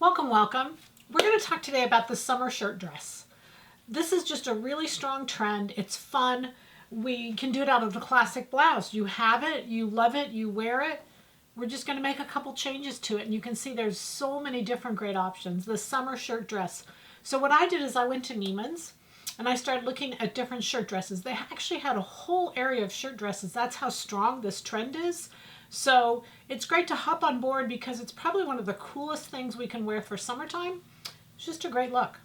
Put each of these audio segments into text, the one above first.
Welcome, welcome. We're going to talk today about the summer shirt dress. This is just a really strong trend. It's fun. We can do it out of the classic blouse. You have it, you love it, you wear it. We're just going to make a couple changes to it, and you can see there's so many different great options. The summer shirt dress. So what I did is I went to Neiman's and I started looking at different shirt dresses. They actually had a whole area of shirt dresses. That's how strong this trend is. So it's great to hop on board because it's probably one of the coolest things we can wear for summertime. It's just a great look.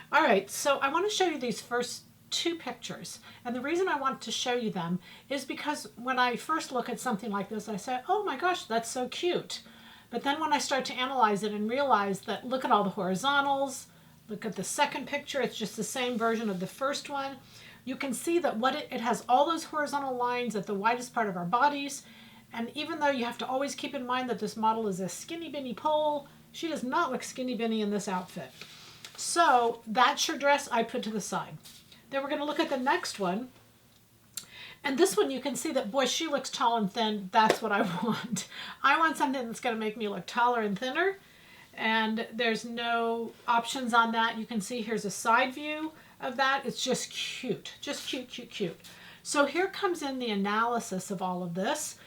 All right, so I want to show you these first two pictures. And the reason I want to show you them is because when I first look at something like this, I say, oh my gosh, that's so cute. But then when I start to analyze it and realize that look at all the horizontals, look at the second picture, it's just the same version of the first one. You can see that it has all those horizontal lines at the widest part of our bodies. And even though you have to always keep in mind that this model is a skinny bitty pole, she does not look skinny bitty in this outfit. So that shirt dress I put to the side. Then we're going to look at the next one. And this one you can see that, boy, she looks tall and thin. That's what I want. I want something that's going to make me look taller and thinner. And there's no options on that. You can see here's a side view of that. It's just cute. Just cute, cute, cute. So here comes in the analysis of all of this.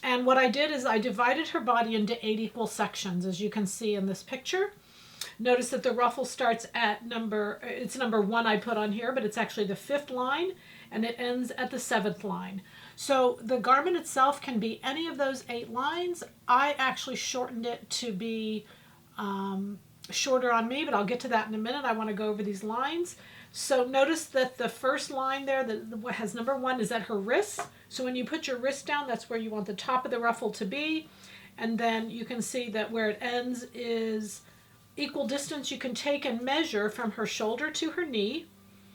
And what I did is I divided her body into 8 equal sections, as you can see in this picture. Notice that the ruffle starts at number 1 I put on here, but it's actually the 5th line, and it ends at the 7th line. So the garment itself can be any of those 8 lines. I actually shortened it to be shorter on me, but I'll get to that in a minute. I want to go over these lines. So notice that the first line there that has number 1 is at her wrist. So when you put your wrist down, that's where you want the top of the ruffle to be. And then you can see that where it ends is equal distance you can take and measure from her shoulder to her knee.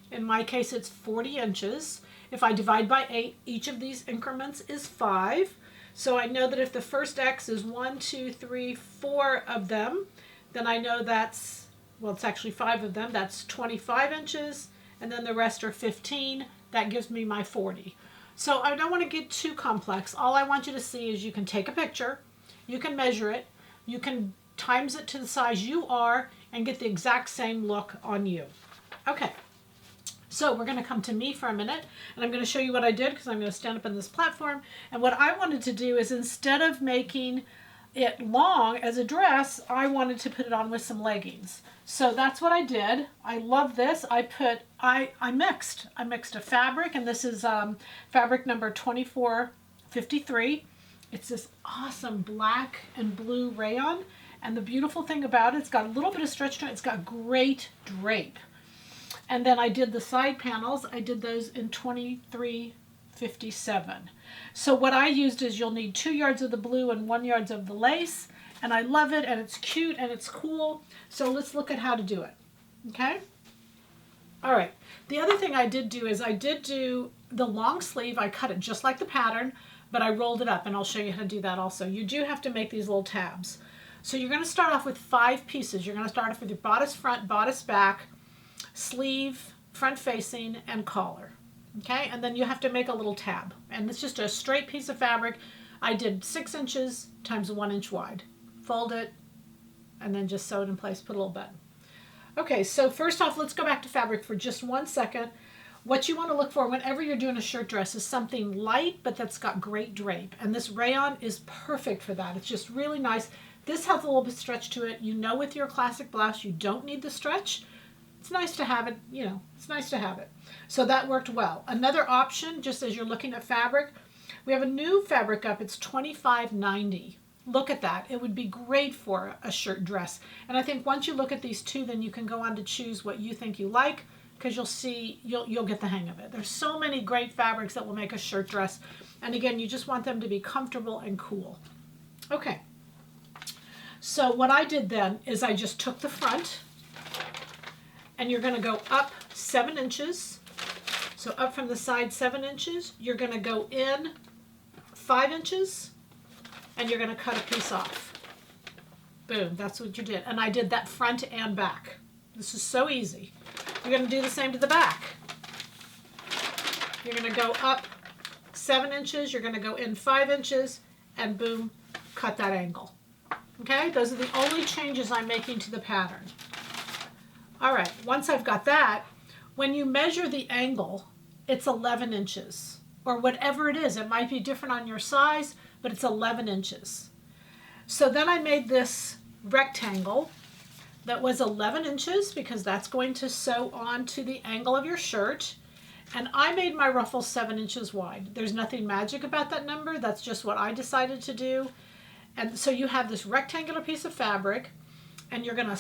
In my case, it's 40 inches. If I divide by 8, each of these increments is 5. So I know that if the first X is 1, 2, 3, 4 of them, then I know that's, well, it's actually 5 of them. That's 25 inches. And then the rest are 15. That gives me my 40. So I don't want to get too complex. All I want you to see is you can take a picture, you can measure it, you can times it to the size you are, and get the exact same look on you. Okay, so we're going to come to me for a minute, and I'm going to show you what I did because I'm going to stand up on this platform. And what I wanted to do is, instead of making it long as a dress, I wanted to put it on with some leggings. So that's what I did. I love this. I mixed a fabric, and this is fabric number 2453. It's this awesome black and blue rayon, and the beautiful thing about it, it's got a little bit of stretch to it. It's got great drape. And then I did the side panels. I did those in 2357. So what I used is you'll need 2 yards of the blue and 1 yard of the lace. And I love it, and it's cute, and it's cool. So let's look at how to do it, okay? All right, the other thing I did do is I did do the long sleeve. I cut it just like the pattern, but I rolled it up, and I'll show you how to do that also. You do have to make these little tabs. So you're gonna start off with 5 pieces. You're gonna start off with your bodice front, bodice back, sleeve, front facing, and collar, okay? And then you have to make a little tab. And it's just a straight piece of fabric. I did 6 inches times 1 inch wide. Fold it, and then just sew it in place, put a little button. Okay, so first off, let's go back to fabric for just 1 second. What you want to look for whenever you're doing a shirt dress is something light, but that's got great drape. And this rayon is perfect for that. It's just really nice. This has a little bit of stretch to it. You know, with your classic blouse, you don't need the stretch. It's nice to have it, you know, it's nice to have it. So that worked well. Another option, just as you're looking at fabric, we have a new fabric up. It's 2590. Look at that. It would be great for a shirt dress. And I think once you look at these two, then you can go on to choose what you think you like, because you'll see, you'll get the hang of it. There's so many great fabrics that will make a shirt dress. And again, you just want them to be comfortable and cool. Okay. So what I did then is I just took the front, and you're going to go up 7 inches. So up from the side 7 inches. You're going to go in 5 inches. And you're going to cut a piece off. Boom, that's what you did. And I did that front and back. This is so easy. You're going to do the same to the back. You're going to go up 7 inches, you're going to go in 5 inches, and boom, cut that angle. Okay, those are the only changes I'm making to the pattern. All right, once I've got that, when you measure the angle, it's 11 inches or whatever it is. It might be different on your size, but it's 11 inches. So then I made this rectangle that was 11 inches because that's going to sew on to the angle of your shirt. And I made my ruffle 7 inches wide. There's nothing magic about that number. That's just what I decided to do. And so you have this rectangular piece of fabric and you're gonna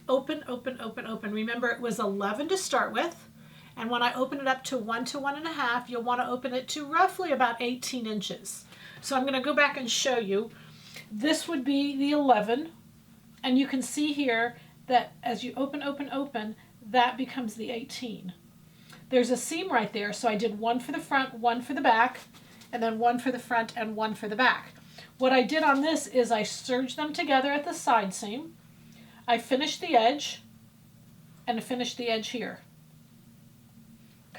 open, open, open, open. Remember it was 11 to start with. And when I open it up to 1 to 1.5, you'll wanna open it to roughly about 18 inches. So I'm gonna go back and show you. This would be the 11. And you can see here that as you open, open, open, that becomes the 18. There's a seam right there, so I did one for the front, one for the back, and then one for the front and one for the back. What I did on this is I serged them together at the side seam. I finished the edge, and I finished the edge here.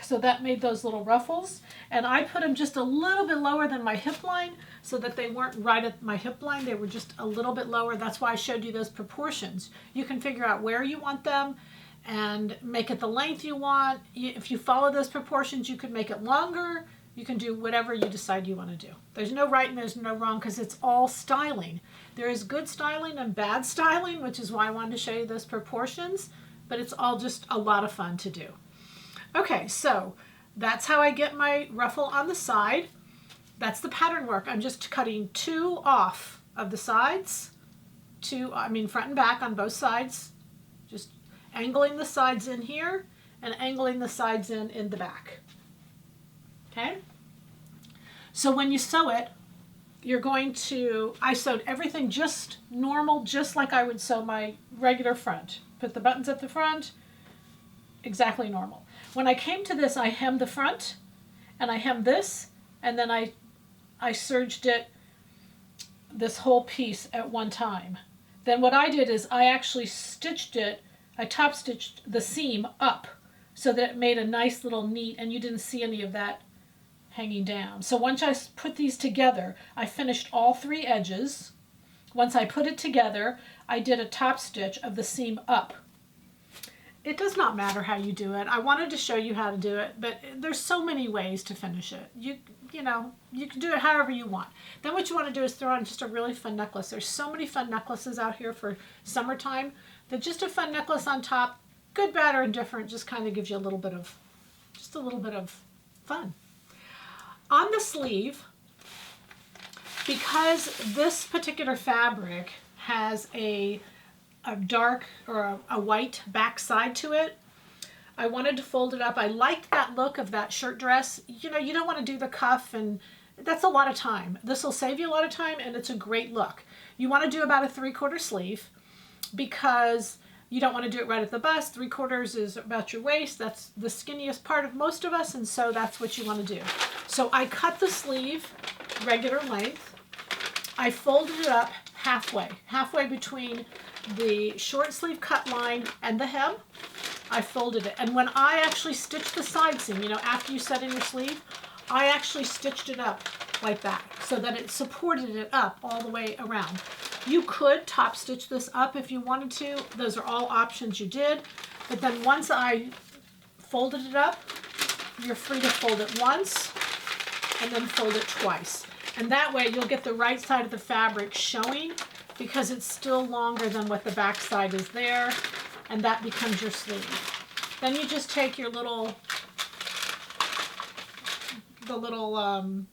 So that made those little ruffles, and I put them just a little bit lower than my hip line so that they weren't right at my hip line. They were just a little bit lower. That's why I showed you those proportions. You can figure out where you want them and make it the length you want. If you follow those proportions, you can make it longer. You can do whatever you decide you want to do. There's no right and there's no wrong because it's all styling. There is good styling and bad styling, which is why I wanted to show you those proportions, but it's all just a lot of fun to do. Okay, so that's how I get my ruffle on the side. That's the pattern work. I'm just cutting 2 off of the sides, front and back on both sides, just angling the sides in here and angling the sides in the back. Okay? So when you sew it, you're going to, I sewed everything just normal, just like I would sew my regular front. Put the buttons at the front, exactly normal. When I came to this, I hemmed the front and I hemmed this, and then I serged it, this whole piece at one time. Then what I did is I actually stitched it, I top stitched the seam up so that it made a nice little neat, and you didn't see any of that hanging down. So once I put these together, I finished all 3 edges. Once I put it together, I did a top stitch of the seam up. It does not matter how you do it. I wanted to show you how to do it, but there's so many ways to finish it. You can do it however you want. Then what you want to do is throw on just a really fun necklace. There's so many fun necklaces out here for summertime that just a fun necklace on top, good, bad, or indifferent, just kind of gives you a little bit of fun. On the sleeve, because this particular fabric has a dark or a white back side to it, I wanted to fold it up. I liked that look of that shirt dress. You don't want to do the cuff, and that's a lot of time. This will save you a lot of time, and it's a great look. You want to do about a 3/4 sleeve because you don't want to do it right at the bust. 3/4 is about your waist. That's the skinniest part of most of us, and so that's what you want to do. So I cut the sleeve regular length. I folded it up halfway between the short sleeve cut line and the hem. I folded it, and when I actually stitched the side seam, after you set in your sleeve, I actually stitched it up like that so that it supported it up all the way around. You could top stitch this up if you wanted to. Those are all options you did, but then once I folded it up, you're free to fold it once and then fold it twice, and that way you'll get the right side of the fabric showing because it's still longer than what the back side is there, and that becomes your sleeve. Then you just take your little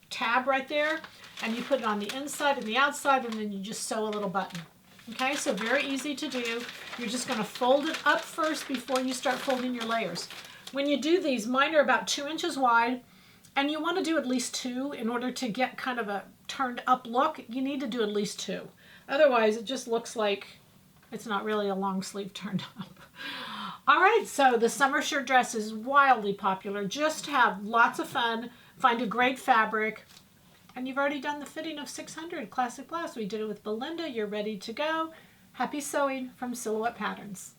tab right there, and you put it on the inside and the outside, and then you just sew a little button. Okay, so very easy to do. You're just going to fold it up first before you start folding your layers. When you do these, mine are about 2 inches wide, and you want to do at least 2 in order to get kind of a turned up look. You need to do at least 2. Otherwise, it just looks like it's not really a long sleeve turned up. All right, so the summer shirt dress is wildly popular. Just have lots of fun, find a great fabric, and you've already done the fitting of 600 Classic Blouse. We did it with Belinda. You're ready to go. Happy sewing from Silhouette Patterns.